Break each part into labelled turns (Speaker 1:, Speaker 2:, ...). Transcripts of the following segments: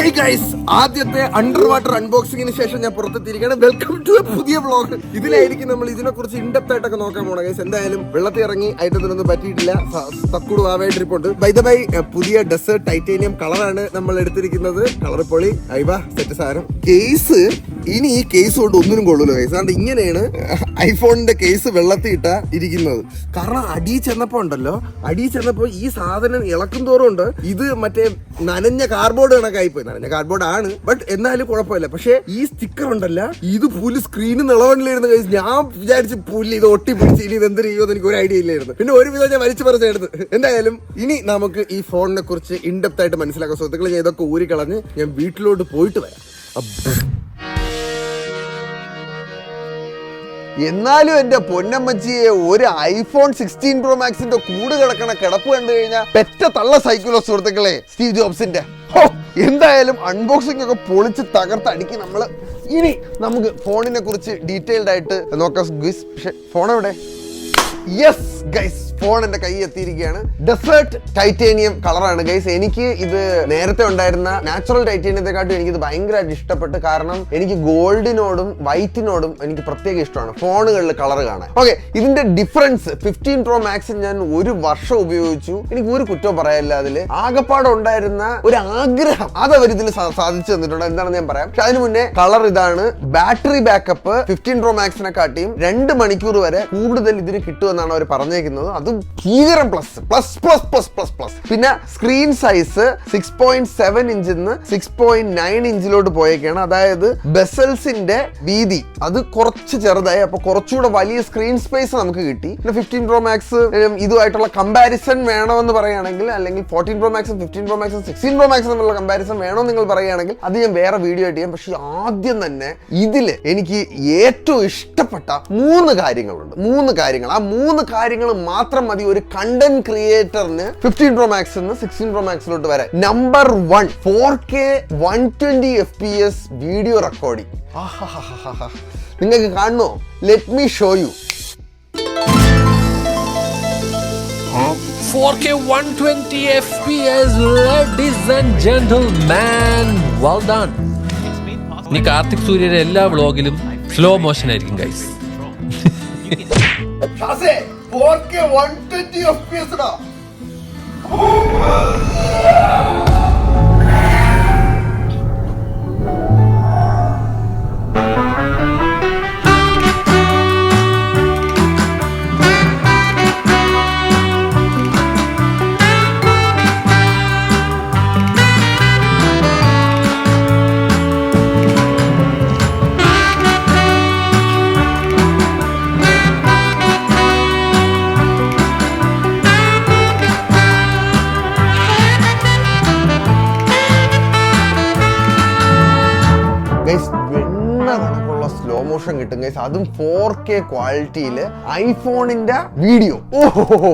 Speaker 1: Hey guys, ആദ്യത്തെ under water അൺബോക്സിംഗിന് ശേഷം ഞാൻ പുറത്തെത്തിയിരിക്കുകയാണ്. വെൽക്കം ടു എ പുതിയ വ്ളോഗ്. ഇതിലായിരിക്കും നമ്മൾ ഇതിനെക്കുറിച്ച് ഇൻഡെപ്ത് ആയിട്ടൊക്കെ നോക്കാൻ പോണ ഗൈസ്. എന്തായാലും വെള്ളത്തിൽ ഇറങ്ങി ഐറ്റത്തിനൊന്നും പറ്റിയിട്ടില്ല. തക്കുട് വാവായിട്ട് ഇരിപ്പുണ്ട്. ബൈ ദ ബൈ, പുതിയ ഡെസേർട്ട് ടൈറ്റേനിയം കളറാണ് നമ്മൾ എടുത്തിരിക്കുന്നത്. കളർ പൊളി ഐബ സെറ്റ് സാരം. കേസ് ഇനി ഈ കേസ് കൊണ്ട് ഒന്നിനും കൊള്ളൂല്ലോ ഗൈസ്. അതുകൊണ്ട് ഇങ്ങനെയാണ് ഐഫോണിന്റെ കേസ് വെള്ളത്തിൽ ഇട്ട ഇരിക്കുന്നത്. കാരണം അടിയിൽ ചെന്നപ്പോ ഈ സാധനം ഇളക്കും തോറും ഉണ്ട് ഇത് മറ്റേ നനഞ്ഞ കാർഡ്ബോർഡ് കണക്കായിപ്പോയി. നനഞ്ഞ കാർഡ്ബോർഡ് ആണ്, ബട്ട് എന്നാലും കുഴപ്പമില്ല. പക്ഷെ ഈ സ്റ്റിക്കർ ഉണ്ടല്ല, ഇത് പുല്ല് സ്ക്രീനിൽ നിളവണ്ടിലായിരുന്നു ഗൈസ്. ഞാൻ വിചാരിച്ച് പുല്ല് ഇത് ഒട്ടിപ്പിടിച്ച് ഇനി ഇത് എന്ത് ചെയ്യുമെന്ന് എനിക്ക് ഒരു ഐഡിയ ഇല്ലായിരുന്നു. പിന്നെ ഒരു വിധം ഞാൻ വലിച്ചു പറഞ്ഞെടുത്ത്. എന്തായാലും ഇനി നമുക്ക് ഈ ഫോണിനെ കുറിച്ച് ഇൻഡെപ്ത് ആയിട്ട് മനസ്സിലാക്കാം. സുഹൃത്തുക്കളെ, ഞാൻ ഇതൊക്കെ ഊരിക്കളഞ്ഞ് ഞാൻ വീട്ടിലോട്ട് പോയിട്ട് വരാം. എന്നാലും എന്റെ പൊന്നമ്മച്ചിയെ ഒരു ഐഫോൺ 16 Pro Maxന്റെ കൂട് കിടക്കണ കിടപ്പ് കണ്ടു കഴിഞ്ഞാൽ പെറ്റ തള്ള സൈക്കിളോ സുഹൃത്തുക്കളെ, സ്റ്റീവ് ജോബ്സിന്റെ. എന്തായാലും അൺബോക്സിംഗ് ഒക്കെ പൊളിച്ച് തകർത്തടിക്കും നമ്മള്. ഇനി നമുക്ക് ഫോണിനെ കുറിച്ച് ഡീറ്റെയിൽഡ് ആയിട്ട് നോക്കാം ഗൈസ്. പക്ഷെ ഫോൺ എവിടെ? യെസ് ഗൈസ്, ഫോൺ എന്റെ കൈ എത്തിയിരിക്കുകയാണ്. ഡെസേർട്ട് ടൈറ്റേനിയം കളറാണ് ഗൈസ്. എനിക്ക് ഇത് നേരത്തെ ഉണ്ടായിരുന്ന നാച്ചുറൽ ടൈറ്റേനിയത്തെക്കാട്ടും എനിക്കിത് ഭയങ്കരമായിട്ട് ഇഷ്ടപ്പെട്ട്. കാരണം എനിക്ക് ഗോൾഡിനോടും വൈറ്റിനോടും എനിക്ക് പ്രത്യേക ഇഷ്ടമാണ് ഫോണുകളിൽ കളർ കാണാൻ. ഓക്കെ, ഇതിന്റെ ഡിഫറൻസ് 15 Pro Max ഞാൻ ഒരു വർഷം ഉപയോഗിച്ചു. എനിക്ക് ഒരു കുറ്റവും പറയാനില്ല. അതില് ആകപ്പാടെ ഉണ്ടായിരുന്ന ഒരു ആഗ്രഹം അത് അവർ ഇതിൽ സാധിച്ചു തന്നിട്ടുണ്ട്. എന്താണെന്ന് ഞാൻ പറയാം. പക്ഷെ അതിന് മുന്നേ കളർ ഇതാണ്. ബാറ്ററി ബാക്കപ്പ് 15 Pro Maxനെ കാട്ടിയും 2 മണിക്കൂർ വരെ കൂടുതൽ ഇതിന് കിട്ടുമെന്നാണ് അവർ പറഞ്ഞേക്കുന്നത്. അതും ഭീകരം പ്ലസ്. പിന്നെ സ്ക്രീൻ സൈസ് 6.7 ഇഞ്ചിൽ നിന്ന് 6.9 ഇഞ്ചിലോട്ട് പോയേക്കാണ്. അതായത് ബെസൽസിന്റെ വീതി അത് കുറച്ച് ചെറുതായി. അപ്പൊ കുറച്ചുകൂടെ വലിയ സ്ക്രീൻ സ്പേസ് നമുക്ക് കിട്ടി. പിന്നെ 15 Pro Max ഇതുമായിട്ടുള്ള കമ്പാരിസൺ വേണമെന്ന് പറയുകയാണെങ്കിൽ, അല്ലെങ്കിൽ 14 Pro Max 15 Pro Max 16 Pro Max തമ്മിലുള്ള കമ്പാരിസൺ വേണമെന്ന് നിങ്ങൾ പറയുകയാണെങ്കിൽ അത് ഞാൻ വേറെ വീഡിയോ ആയിട്ട് ചെയ്യാം. പക്ഷെ ആദ്യം തന്നെ ഇതില് എനിക്ക് ഏറ്റവും ഇഷ്ടപ്പെട്ട 3 കാര്യങ്ങളുണ്ട്. 3 കാര്യങ്ങൾ. ആ 3 കാര്യങ്ങൾ മാത്രം മതി ഒരു കണ്ടന്റ് ക്രിയേറ്ററിന് 15 Pro Max നിന്ന് 16 Pro Maxലോട്ട് വരാൻ. Number 1, 4K 120 FPS video recording. നിങ്ങൾക്ക് കാണണോ? Let me show you.
Speaker 2: 4K 120 FPS, ladies and gentlemen, well done. ഇനി കാർത്തിക് സൂര്യയുടെ എല്ലാ വ്ളോഗിലും സ്ലോ മോഷൻ ആയിരിക്കും ഗൈസ്.
Speaker 1: 4K 120 FPS ടാ. സ്ലോ മോഷൻ കിട്ടും ഗൈസ്. അതും 4K ക്വാളിറ്റിയിൽ ഐഫോണിന്റെ വീഡിയോ. ഓഹോ,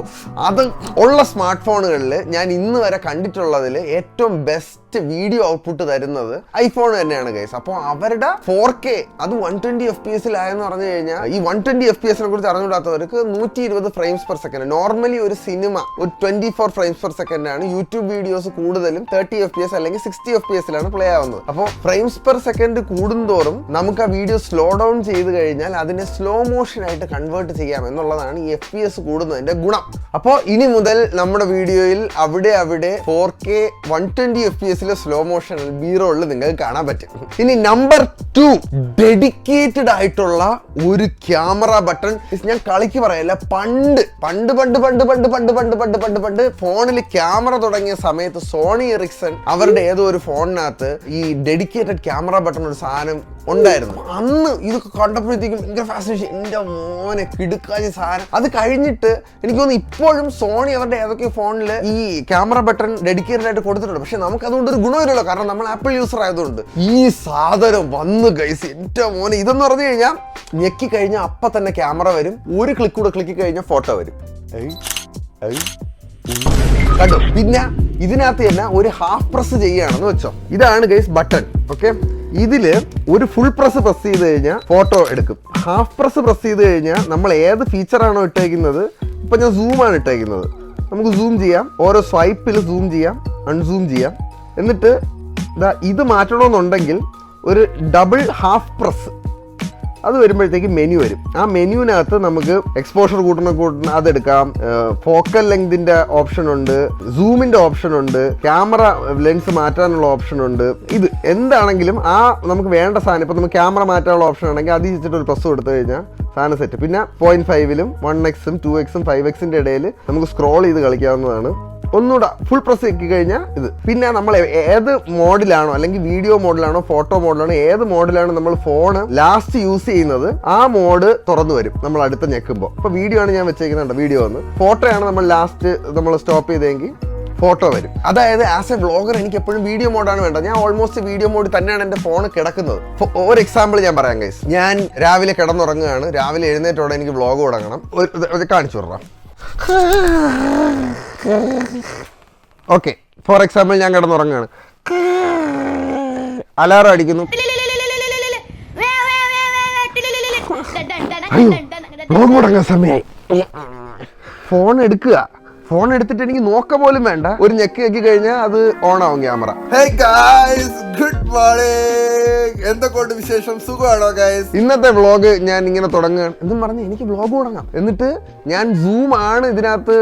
Speaker 1: അത് ഉള്ള സ്മാർട്ട് ഫോണുകളിൽ ഞാൻ ഇന്ന് വരെ കണ്ടിട്ടുള്ളതിൽ ഏറ്റവും ബെസ്റ്റ് വീഡിയോ ഔട്ട്പുട്ട് തരുന്നത് ഐഫോൺ തന്നെയാണ് ഗൈസ്. അപ്പോൾ അവരുടെ 4K അത് 120 FPS പറഞ്ഞു കഴിഞ്ഞാൽ, ഈ 120 FPS കുറിച്ച് അറിഞ്ഞുകൂടാത്തവർക്ക് 120 ഫ്രെയിംസ് പെർ സെക്കൻഡ്. നോർമലി ഒരു സിനിമ ഒരു 24 ഫ്രെയിംസ് പെർ സെക്കൻഡ് ആണ്. യൂട്യൂബ് വീഡിയോസ് കൂടുതലും 30 FPS അല്ലെങ്കിൽ 60 FPS പ്ലേ ആവുന്നത്. അപ്പോൾ ഫ്രെയിംസ് പെർ സെക്കൻഡ് കൂടുന്തോറും നമുക്ക് ആ വീഡിയോ സ്ലോ ഡൗൺ ചെയ്ത് കഴിഞ്ഞാൽ അതിനെ സ്ലോ മോഷൻ ആയിട്ട് കൺവേർട്ട് ചെയ്യാം എന്നുള്ളതാണ് ഈ FPS കൂടുന്നതിന്റെ ഗുണം. അപ്പോൾ ഇനി മുതൽ നമ്മുടെ വീഡിയോയിൽ അവിടെ 4K 120 FPS സ്ലോ മോഷൻ ബി-റോളിൽ നിങ്ങൾക്ക് കാണാൻ പറ്റും. ഇനി നമ്പർ 2, ഡെഡിക്കേറ്റഡ് ആയിട്ടുള്ള ഒരു ക്യാമറ ബട്ടൺ. ഞാൻ കളിക്ക് പറയല്ല, പണ്ട് ഫോണിൽ ക്യാമറ തുടങ്ങിയ സമയത്ത് സോണി എറിക്സൺ അവരുടെ ഏതോ ഒരു ഫോണിനകത്ത് ഈ ഡെഡിക്കേറ്റഡ് ക്യാമറ ബട്ടൺ ഒരു സാധനം ഉണ്ടായിരുന്നു. അന്ന് ഇതൊക്കെ കണ്ടപ്പോഴത്തേക്കും ഭയങ്കര ഫാസിനേഷൻ. എന്റെ മോനെ കിടുക്കാഞ്ഞ സാധനം. അത് കഴിഞ്ഞിട്ട് എനിക്ക് തോന്നുന്നു ഇപ്പോഴും സോണി അവരുടെ ഏതൊക്കെ ഫോണിൽ ഈ ക്യാമറ ബട്ടൺ ഡെഡിക്കേറ്റഡ് ആയിട്ട് കൊടുത്തിട്ടുണ്ട്. പക്ഷെ നമുക്ക് അതുകൊണ്ട് ഒരു ഗുണമില്ലല്ലോ, കാരണം നമ്മൾ ആപ്പിൾ യൂസർ ആയതുകൊണ്ട്. ഈ സാധനം വന്നു ഗൈസ്. എന്റെ മോനെ, ഇതെന്ന് പറഞ്ഞു കഴിഞ്ഞാൽ ഞെക്കി കഴിഞ്ഞാൽ അപ്പം തന്നെ ക്യാമറ വരും. ഒരു ക്ലിക്ക് കൂടെ ക്ലിക്ക് കഴിഞ്ഞാൽ ഫോട്ടോ വരും. കണ്ടോ? പിന്നെ ഇതിനകത്ത് തന്നെ ഒരു ഹാഫ് പ്രസ് ചെയ്യുകയാണെന്ന് വെച്ചോ. ഇതാണ് ഗൈസ് ബട്ടൺ. ഓക്കെ, ഇതില് ഒരു ഫുൾ പ്രസ് ചെയ്ത് കഴിഞ്ഞാൽ ഫോട്ടോ എടുക്കും. ഹാഫ് പ്രസ് ചെയ്ത് കഴിഞ്ഞാൽ നമ്മൾ ഏത് ഫീച്ചറാണോ ഇട്ടേക്കുന്നത്, ഇപ്പൊ ഞാൻ സൂമാണ് ഇട്ടേക്കുന്നത്, നമുക്ക് സൂം ചെയ്യാം. ഓരോ സ്വൈപ്പിൽ സൂം ചെയ്യാം, അൺസൂം ചെയ്യാം. എന്നിട്ട് ഇത് മാറ്റണമെന്നുണ്ടെങ്കിൽ ഒരു ഡബിൾ ഹാഫ് പ്രസ് അത് വരുമ്പോഴത്തേക്ക് മെനു വരും. ആ മെനുവിനകത്ത് നമുക്ക് എക്സ്പോഷർ കൂട്ടണ അതെടുക്കാം, ഫോക്കൽ ലെങ്തിന്റെ ഓപ്ഷൻ ഉണ്ട്, സൂമിന്റെ ഓപ്ഷൻ ഉണ്ട്, ക്യാമറ ലെൻസ് മാറ്റാനുള്ള ഓപ്ഷൻ ഉണ്ട്. ഇത് എന്താണെങ്കിലും ആ നമുക്ക് വേണ്ട സാധനം ഇപ്പൊ നമുക്ക് ക്യാമറ മാറ്റാനുള്ള ഓപ്ഷൻ ആണെങ്കിൽ അത് വെച്ചിട്ട് ഒരു പ്രസ് കൊടുത്തു കഴിഞ്ഞാൽ സാധനം സെറ്റ്. പിന്നെ 0.5-ലും 1x-ഉം 2x-ഉം 5x-ന്റെ ഇടയിൽ നമുക്ക് സ്ക്രോൾ ചെയ്ത് കളിക്കാവുന്നതാണ്. ഒന്നുകൂടെ ഫുൾ പ്രസ് ആക്കി കഴിഞ്ഞാൽ ഇത്. പിന്നെ നമ്മൾ ഏത് മോഡിലാണോ അല്ലെങ്കിൽ വീഡിയോ മോഡിലാണോ ഫോട്ടോ മോഡിലാണോ ഏത് മോഡിലാണോ നമ്മൾ ഫോണ് ലാസ്റ്റ് യൂസ് ചെയ്യുന്നത് ആ മോഡ് തുറന്നു വരും നമ്മൾ അടുത്ത് ഞെക്കുമ്പോൾ. ഇപ്പൊ വീഡിയോ ആണ് ഞാൻ വെച്ചേക്കുന്നുണ്ട്, വീഡിയോ ഒന്ന്. ഫോട്ടോ ആണ് നമ്മൾ ലാസ്റ്റ് നമ്മൾ സ്റ്റോപ്പ് ചെയ്തെങ്കിൽ ഫോട്ടോ വരും. അതായത് ആസ് എ വ്ളോഗർ എനിക്ക് എപ്പോഴും വീഡിയോ മോഡാണ് വേണ്ടത്. ഞാൻ ഓൾമോസ്റ്റ് വീഡിയോ മോഡ് തന്നെയാണ് എൻ്റെ ഫോൺ കിടക്കുന്നത്. ഒരു എക്സാമ്പിൾ ഞാൻ പറയാം ഗൈസ്. ഞാൻ രാവിലെ കിടന്നുറങ്ങുകയാണ്, രാവിലെ എഴുന്നേറ്റോടെ എനിക്ക് വ്ളോഗ് തുടങ്ങണം. കാണിച്ചു വിടാം. ഓക്കെ, ഫോർ എക്സാമ്പിൾ ഞാൻ കിടന്നുറങ്ങുകയാണ്, അലാറം അടിക്കുന്നു, വ്ളോഗ് തുടങ്ങാൻ സമയമായി. ഫോൺ എടുക്കുക, ഫോൺ എടുത്തിട്ട് എനിക്ക് നോക്ക പോലും വേണ്ട, ഒരു ഞെക്കി ഞെക്കി കഴിഞ്ഞാൽ അത് ഓൺ ആവും camera. Hey guys, good morning. എന്തൊക്കെയുണ്ട് വിശേഷം? സുഖമാണോ ഗായ്സ്? ഇന്നത്തെ വ്ളോഗ് ഞാൻ ഇങ്ങനെ തുടങ്ങുകയാണ്. എന്തും പറഞ്ഞ് എനിക്ക് വ്ളോഗ് തുടങ്ങാം. എന്നിട്ട് ഞാൻ സൂം ആണ് ഇതിനകത്ത്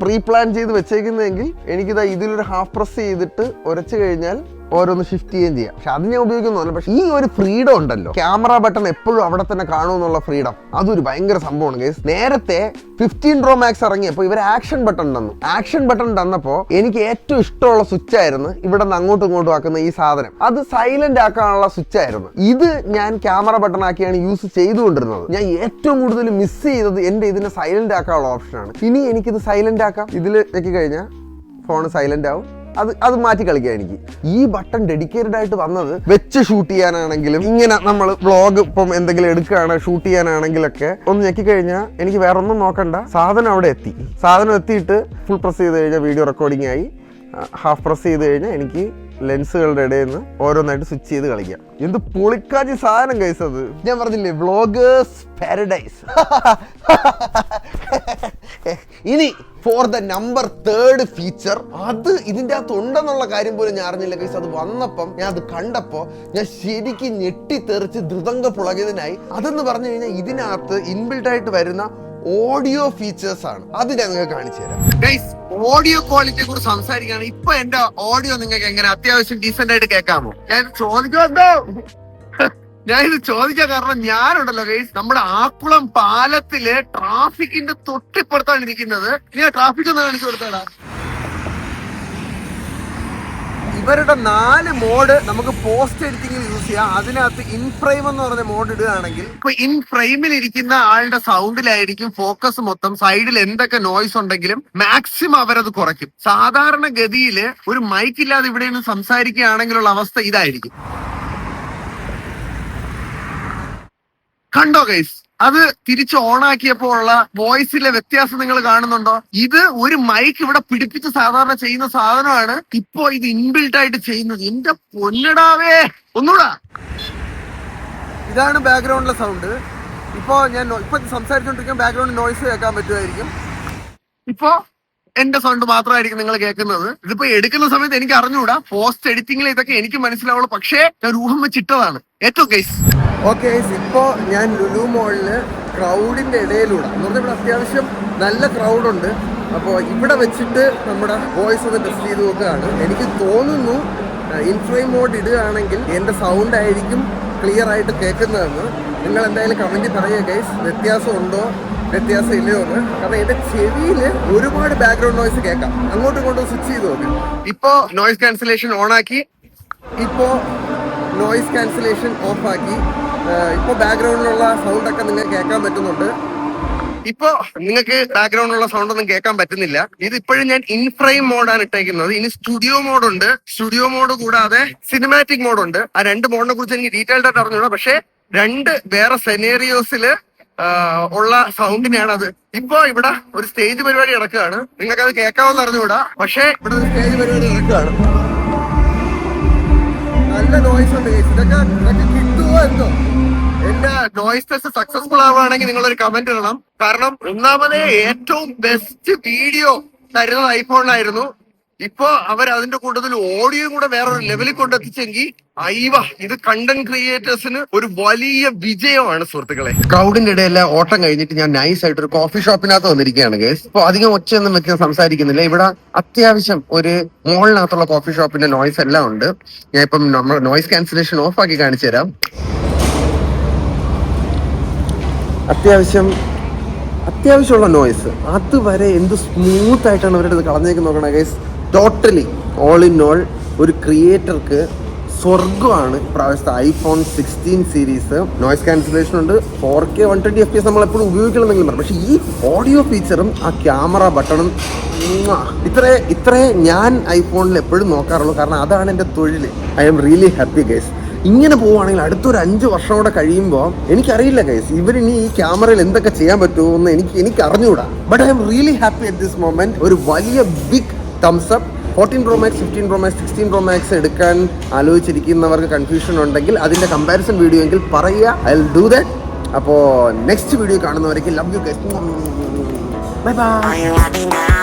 Speaker 1: പ്രീ പ്ലാൻ ചെയ്ത് വെച്ചേക്കുന്നതെങ്കിൽ എനിക്കിതാ ഇതിലൊരു ഹാഫ് പ്രസ് ചെയ്തിട്ട് ഉരച്ചു കഴിഞ്ഞാൽ ഓരോന്ന് ഷിഫ്റ്റ് ചെയ്യുകയും ചെയ്യാം. പക്ഷെ അത് ഞാൻ ഉപയോഗിക്കുന്നില്ല. പക്ഷെ ഈ ഒരു ഫ്രീഡം ഉണ്ടല്ലോ, ക്യാമറ ബട്ടൺ എപ്പോഴും അവിടെ തന്നെ കാണുമെന്നുള്ള ഫ്രീഡം, അതൊരു ഭയങ്കര സംഭവമാണ് ഗൈസ്. നേരത്തെ 15 Pro Max ഇറങ്ങിയപ്പോൾ ഇവർ ആക്ഷൻ ബട്ടൺ തന്നു. ആക്ഷൻ ബട്ടൺ തന്നപ്പോൾ എനിക്ക് ഏറ്റവും ഇഷ്ടമുള്ള സ്വിച്ച് ആയിരുന്നു ഇവിടെ നിന്ന് അങ്ങോട്ടും ഇങ്ങോട്ടും ആക്കുന്ന ഈ സാധനം. അത് സൈലന്റ് ആക്കാനുള്ള സ്വിച്ച് ആയിരുന്നു. ഇത് ഞാൻ ക്യാമറ ബട്ടൺ ആക്കിയാണ് യൂസ് ചെയ്തുകൊണ്ടിരുന്നത്. ഞാൻ ഏറ്റവും കൂടുതൽ മിസ് ചെയ്തത് എന്റെ ഇതിനെ സൈലന്റ് ആക്കാനുള്ള ഓപ്ഷനാണ്. ഇനി എനിക്കിത് സൈലന്റ് ആക്കാം. ഇതിൽ വെക്കി കഴിഞ്ഞാൽ ഫോൺ സൈലന്റ് ആവും. അത് മാറ്റി കളിക്കാം. എനിക്ക് ഈ ബട്ടൺ ഡെഡിക്കേറ്റഡ് ആയിട്ട് വന്നത് വെച്ച് ഷൂട്ട് ചെയ്യാനാണെങ്കിലും, ഇങ്ങനെ നമ്മൾ വ്ളോഗ് ഇപ്പം എന്തെങ്കിലും എടുക്കുകയാണ് ഷൂട്ട് ചെയ്യാനാണെങ്കിലൊക്കെ ഒന്ന് ഞെക്കി കഴിഞ്ഞാൽ എനിക്ക് വേറെ ഒന്നും നോക്കണ്ട, സാധനം അവിടെ എത്തി. സാധനം എത്തിയിട്ട് ഫുൾ പ്രസ് ചെയ്ത് കഴിഞ്ഞാൽ വീഡിയോ റെക്കോർഡിംഗ് ആയി. ഹാഫ് പ്രസ് ചെയ്ത് കഴിഞ്ഞാൽ എനിക്ക് ലെൻസുകളുടെ ഇടയിൽ നിന്ന് ഓരോന്നായിട്ട് സ്വിച്ച് ചെയ്ത് കളിക്കാം. എന്ത് പൊളിക്കാച്ചി സാധനം ഗൈസ് അത്. ഞാൻ പറഞ്ഞില്ലേ, വ്ളോഗേഴ്സ് പാരഡൈസ്. ഇനി for the number 3rd feature, അത് ഇതിൻ്റെ അകത്ത് ഉണ്ടെന്നുള്ള കാര്യം പോലും ഞാൻ അറിഞ്ഞില്ല ഗൈസ്. അത് വന്നപ്പം ഞാൻ അത് കണ്ടപ്പോൾ ഞാൻ ശരിക്കും ഞെട്ടിത്തെറിച്ച് ധൃതങ്ക പുളകിതനായി. അതെന്ന് പറഞ്ഞു കഴിഞ്ഞാൽ ഇതിനകത്ത് ഇൻബിൽട്ട് ആയിട്ട് വരുന്ന ഓഡിയോ ഫീച്ചേഴ്സ് ആണ്. അത് ഞാൻ നിങ്ങൾക്ക് കാണിച്ചു തരാം ഗൈസ്. ഓഡിയോ ക്വാളിറ്റിയെ കുറിച്ച് സംസാരിക്കുകയാണ്. ഇപ്പൊ എന്റെ ഓഡിയോ നിങ്ങൾക്ക് എങ്ങനെ അത്യാവശ്യം ഡീസന്റ് ആയിട്ട് കേൾക്കാമോ? ഞാൻ ഇത് ചോദിക്കാൻ കാരണം ഞാനുണ്ടല്ലോ ഗൈസ്, നമ്മുടെ ആക്കുളം പാലത്തില് ട്രാഫിക്കിന്റെ തൊട്ടിപ്പുറത്താണ് ഇരിക്കുന്നത്. ഞാൻ ട്രാഫിക് ഒന്ന് കാണിച്ചു കൊടുത്താടാ. ഇവരുടെ 4 മോഡ് നമുക്ക് പോസ്റ്റ് എഡിറ്റിംഗിൽ യൂസ് ചെയ്യാം. അതിനകത്ത് ഇൻഫ്രെയിം എന്ന് പറഞ്ഞ മോഡ് ഇടുകയാണെങ്കിൽ ഇപ്പൊ ഇൻഫ്രെയിമിൽ ഇരിക്കുന്ന ആളുടെ സൗണ്ടിലായിരിക്കും ഫോക്കസ് മൊത്തം. സൈഡിൽ എന്തൊക്കെ നോയ്സ് ഉണ്ടെങ്കിലും മാക്സിമം അവരത് കുറയ്ക്കും. സാധാരണ ഗതിയിൽ ഒരു മൈക്ക് ഇല്ലാതെ ഇവിടെ നിന്ന് സംസാരിക്കുകയാണെങ്കിലുള്ള അവസ്ഥ ഇതായിരിക്കും. കണ്ടോ ഗൈസ്? അത് തിരിച്ച് ഓണാക്കിയപ്പോൾ ഉള്ള വോയിസിലെ വ്യത്യാസം നിങ്ങൾ കാണുന്നുണ്ടോ? ഇത് ഒരു മൈക്ക് ഇവിടെ പിടിപ്പിച്ച് സാധാരണ ചെയ്യുന്ന സാധനമാണ് ഇപ്പോ ഇത് ഇൻബിൽട്ട് ആയിട്ട് ചെയ്യുന്നത്. എന്റെ പൊന്നടാവേ, ഒന്നൂടാ. ഇതാണ് ബാക്ക്ഗ്രൗണ്ടിലെ സൗണ്ട്. ഇപ്പൊ ഞാൻ സംസാരിച്ചുകൊണ്ടിരിക്കുമ്പോൾ ബാക്ക്ഗ്രൗണ്ട് നോയ്സ് കേൾക്കാൻ പറ്റുമായിരിക്കും. ഇപ്പോ എന്റെ സൗണ്ട് മാത്രമായിരിക്കും നിങ്ങൾ കേൾക്കുന്നത്. ഇതിപ്പോ എടുക്കുന്ന സമയത്ത് എനിക്ക് അറിഞ്ഞുകൂടാ. പോസ്റ്റ് എഡിറ്റിംഗിൽ ഇതൊക്കെ എനിക്ക് മനസ്സിലാവുള്ളൂ. പക്ഷേ ഞാൻ ഊഹം വെച്ചിട്ടതാണ് ഏറ്റവും കേസ്. ഓക്കെ, ഇപ്പോ ഞാൻ ലുലു മോളില് ക്രൗഡിന്റെ ഇടയിലൂടെ എന്ന് പറഞ്ഞാൽ ഇവിടെ അത്യാവശ്യം നല്ല ക്രൗഡുണ്ട്. അപ്പോൾ ഇവിടെ വെച്ചിട്ട് നമ്മുടെ വോയിസ് ഒന്ന് ടെസ്റ്റ് ചെയ്ത് നോക്കുകയാണ്. എനിക്ക് തോന്നുന്നു ഇൻഫ്രെയിം മോഡ് ഇടുകയാണെങ്കിൽ എൻ്റെ സൗണ്ട് ആയിരിക്കും ക്ലിയർ ആയിട്ട് കേൾക്കുന്നതെന്ന്. നിങ്ങൾ എന്തായാലും കമൻറ്റിൽ പറയുക ഗൈസ്, വ്യത്യാസം ഉണ്ടോ വ്യത്യാസം ഇല്ലയോ എന്ന്. കാരണം എൻ്റെ ചെവിയിൽ ഒരുപാട് ബാക്ക്ഗ്രൗണ്ട് നോയ്സ് കേൾക്കാം. അങ്ങോട്ടും ഇങ്ങോട്ടും സ്വിച്ച് ചെയ്ത് നോക്കാം. ഇപ്പോൾ നോയ്സ് ക്യാൻസലേഷൻ ഓണാക്കി, ഇപ്പോൾ നോയ്സ് ക്യാൻസലേഷൻ ഓഫാക്കി. ഇപ്പോൾ ബാക്ക്ഗ്രൗണ്ടിലുള്ള സൗണ്ടൊക്കെ നിങ്ങൾക്ക് കേൾക്കാൻ പറ്റുന്നുണ്ട്. ഇപ്പോ നിങ്ങൾക്ക് ബാക്ക്ഗ്രൗണ്ടിലുള്ള സൗണ്ട് ഒന്നും കേൾക്കാൻ പറ്റുന്നില്ല. ഇത് ഇപ്പോഴും ഞാൻ ഇൻഫ്രെയിം മോഡാണ് ഇട്ടേക്കുന്നത്. ഇനി സ്റ്റുഡിയോ മോഡുണ്ട്. സ്റ്റുഡിയോ മോഡ് കൂടാതെ സിനിമാറ്റിക് മോഡുണ്ട്. ആ 2 മോഡിനെ കുറിച്ച് എനിക്ക് ഡീറ്റെയിൽഡ് ആയിട്ട് അറിഞ്ഞൂടാ. പക്ഷേ 2 വേറെ സെനേറിയോസില് ഉള്ള സൗണ്ടിനെയാണ് അത്. ഇപ്പോ ഇവിടെ ഒരു സ്റ്റേജ് പരിപാടി നടക്കുകയാണ്. നിങ്ങൾക്ക് അത് കേൾക്കാമെന്ന് അറിഞ്ഞുകൂടാ. പക്ഷേ ഇവിടെ ഒരു സ്റ്റേജ് പരിപാടി നടക്കുകയാണ്. നല്ല നോയ്സ് ഉണ്ട്. ഇതൊക്കെ കിട്ടുമോ എന്തോ? എന്റെ നോയ്സ് ടെസ്റ്റ് സക്സസ്ഫുൾ ആവുകയാണെങ്കിൽ നിങ്ങളൊരു കമന്റ് ഇടണം. കാരണം ഒന്നാമതേ ഏറ്റവും ബെസ്റ്റ് വീഡിയോ തരുന്നത് ഐഫോണിലായിരുന്നു. ഇപ്പൊ അവർ അതിന്റെ കൂട്ടത്തിൽ ഓഡിയോയും കൂടെ വേറൊരു ലെവലിൽ കൊണ്ടെത്തിച്ചെങ്കിൽ ഇത് കണ്ടന്റ് ക്രിയേറ്റേഴ്സിന് ഒരു വലിയ വിജയമാണ് സുഹൃത്തുക്കളെ. ക്രൗഡിന്റെ ഇടയിലെ ഓട്ടം കഴിഞ്ഞിട്ട് ഞാൻ നൈസ് ആയിട്ട് ഒരു കോഫി ഷോപ്പിനകത്ത് വന്നിരിക്കുകയാണ് ഗൈസ്. ഇപ്പൊ അധികം ഒച്ചയൊന്നും വെച്ച് സംസാരിക്കുന്നില്ല. ഇവിടെ അത്യാവശ്യം ഒരു മോളിനകത്തുള്ള കോഫി ഷോപ്പിന്റെ നോയ്സ് എല്ലാം ഉണ്ട്. ഞാൻ ഇപ്പം നമ്മൾ നോയ്സ് ക്യാൻസലേഷൻ ഓഫ് ആക്കി കാണിച്ചു തരാം. അത്യാവശ്യമുള്ള നോയ്സ് അതുവരെ എന്ത് സ്മൂത്ത് ആയിട്ടാണ് അവരുടെ ഇത് കളഞ്ഞേക്ക് നോക്കണേ guys. Totally all in all ഒരു ക്രിയേറ്റർക്ക് സ്വർഗമാണ് ഇപ്രാവശ്യത്തെ ഐഫോൺ 16 സീരീസ്. നോയ്സ് ക്യാൻസലേഷൻ ഉണ്ട്, 4K 120 FPS നമ്മൾ എപ്പോഴും ഉപയോഗിക്കണമെന്നെങ്കിലും പറയും. പക്ഷെ ഈ ഓഡിയോ ഫീച്ചറും ആ ക്യാമറ ബട്ടണും ഇത്രേ ഞാൻ ഐഫോണിൽ എപ്പോഴും നോക്കാറുള്ളൂ. കാരണം അതാണ് എൻ്റെ തൊഴിൽ. I am really happy guys. ഇങ്ങനെ പോവുകയാണെങ്കിൽ അടുത്തൊരു 5 വർഷം കൂടെ കഴിയുമ്പോൾ എനിക്കറിയില്ല ഗൈസ് ഇവരിനി ഈ ക്യാമറയിൽ എന്തൊക്കെ ചെയ്യാൻ പറ്റുമോ എനിക്ക് അറിഞ്ഞുകൂടാ. But I am really happy at this moment. ഒരു വലിയ big thumbs up. 14 Pro Max, 15 Pro Max, 16 Pro Max എടുക്കാൻ ആലോചിച്ചിരിക്കുന്നവർക്ക് കൺഫ്യൂഷൻ ഉണ്ടെങ്കിൽ അതിന്റെ കമ്പാരിസൺ വീഡിയോ എങ്കിൽ പറയുക. I will do that. അപ്പോൾ നെക്സ്റ്റ് വീഡിയോ കാണുന്നവരേക്ക് love you guys. Bye by.